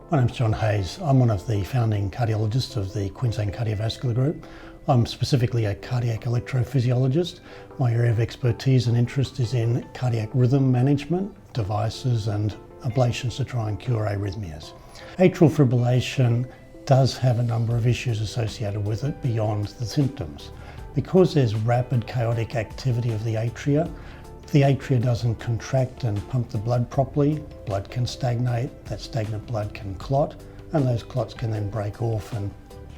My name's John Hayes. I'm one of the founding cardiologists of the Queensland Cardiovascular group. I'm specifically a cardiac electrophysiologist. My area of expertise and interest is in cardiac rhythm management, devices and ablations to try and cure arrhythmias. Atrial fibrillation does have a number of issues associated with it beyond the symptoms. Because there's rapid chaotic activity of the atria doesn't contract and pump the blood properly. Blood can stagnate, that stagnant blood can clot, and those clots can then break off and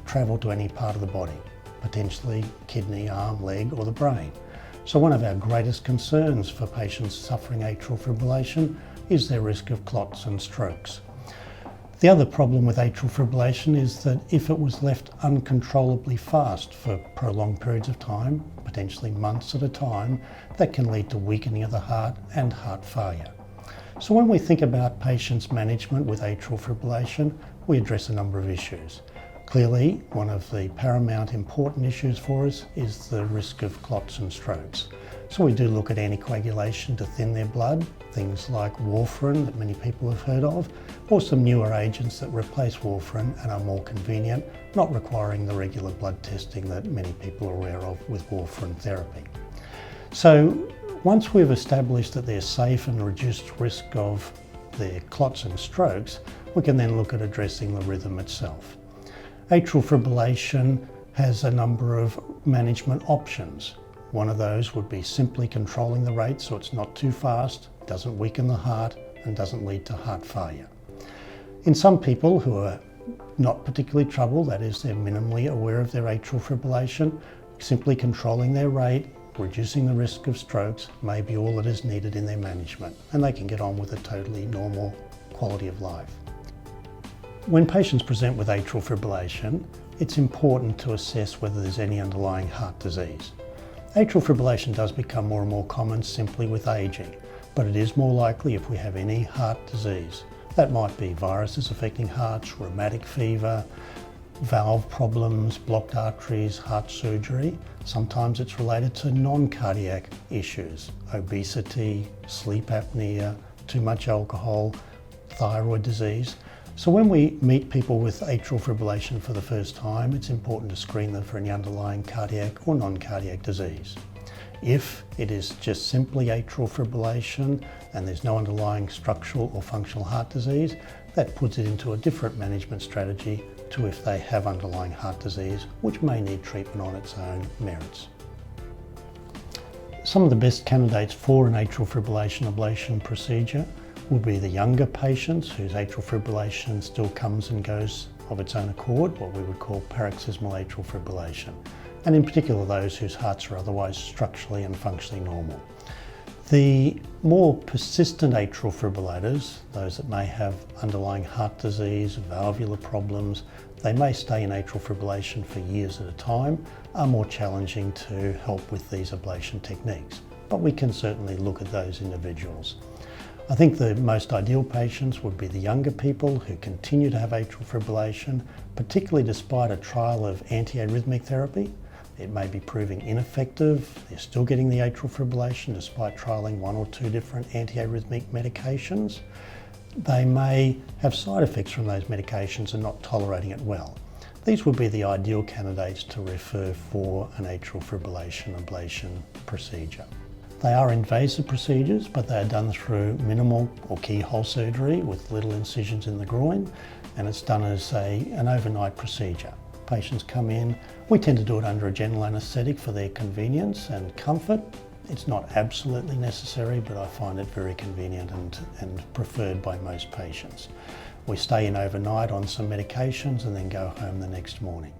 travel to any part of the body, potentially kidney, arm, leg, or the brain. So one of our greatest concerns for patients suffering atrial fibrillation is their risk of clots and strokes. The other problem with atrial fibrillation is that if it was left uncontrollably fast for prolonged periods of time, potentially months at a time, that can lead to weakening of the heart and heart failure. So when we think about patients' management with atrial fibrillation, we address a number of issues. Clearly, one of the paramount important issues for us is the risk of clots and strokes. So we do look at anticoagulation to thin their blood, things like warfarin that many people have heard of, or some newer agents that replace warfarin and are more convenient, not requiring the regular blood testing that many people are aware of with warfarin therapy. So once we've established that they're safe and reduced risk of their clots and strokes, we can then look at addressing the rhythm itself. Atrial fibrillation has a number of management options. One of those would be simply controlling the rate so it's not too fast, doesn't weaken the heart, and doesn't lead to heart failure. In some people who are not particularly troubled, that is, they're minimally aware of their atrial fibrillation, simply controlling their rate, reducing the risk of strokes may be all that is needed in their management, and they can get on with a totally normal quality of life. When patients present with atrial fibrillation, it's important to assess whether there's any underlying heart disease. Atrial fibrillation does become more and more common simply with aging, but it is more likely if we have any heart disease. That might be viruses affecting hearts, rheumatic fever, valve problems, blocked arteries, heart surgery. Sometimes it's related to non-cardiac issues, obesity, sleep apnea, too much alcohol, thyroid disease. So when we meet people with atrial fibrillation for the first time, it's important to screen them for any underlying cardiac or non-cardiac disease. If it is just simply atrial fibrillation and there's no underlying structural or functional heart disease, that puts it into a different management strategy to if they have underlying heart disease, which may need treatment on its own merits. Some of the best candidates for an atrial fibrillation ablation procedure would be the younger patients whose atrial fibrillation still comes and goes of its own accord, what we would call paroxysmal atrial fibrillation, and in particular those whose hearts are otherwise structurally and functionally normal. The more persistent atrial fibrillators, those that may have underlying heart disease, valvular problems, they may stay in atrial fibrillation for years at a time, are more challenging to help with these ablation techniques, but we can certainly look at those individuals. I think the most ideal patients would be the younger people who continue to have atrial fibrillation, particularly despite a trial of antiarrhythmic therapy. It may be proving ineffective, they're still getting the atrial fibrillation despite trialling one or two different antiarrhythmic medications. They may have side effects from those medications and not tolerating it well. These would be the ideal candidates to refer for an atrial fibrillation ablation procedure. They are invasive procedures, but they are done through minimal or keyhole surgery with little incisions in the groin, and it's done as an overnight procedure. Patients come in, we tend to do it under a general anaesthetic for their convenience and comfort. It's not absolutely necessary, but I find it very convenient and preferred by most patients. We stay in overnight on some medications and then go home the next morning.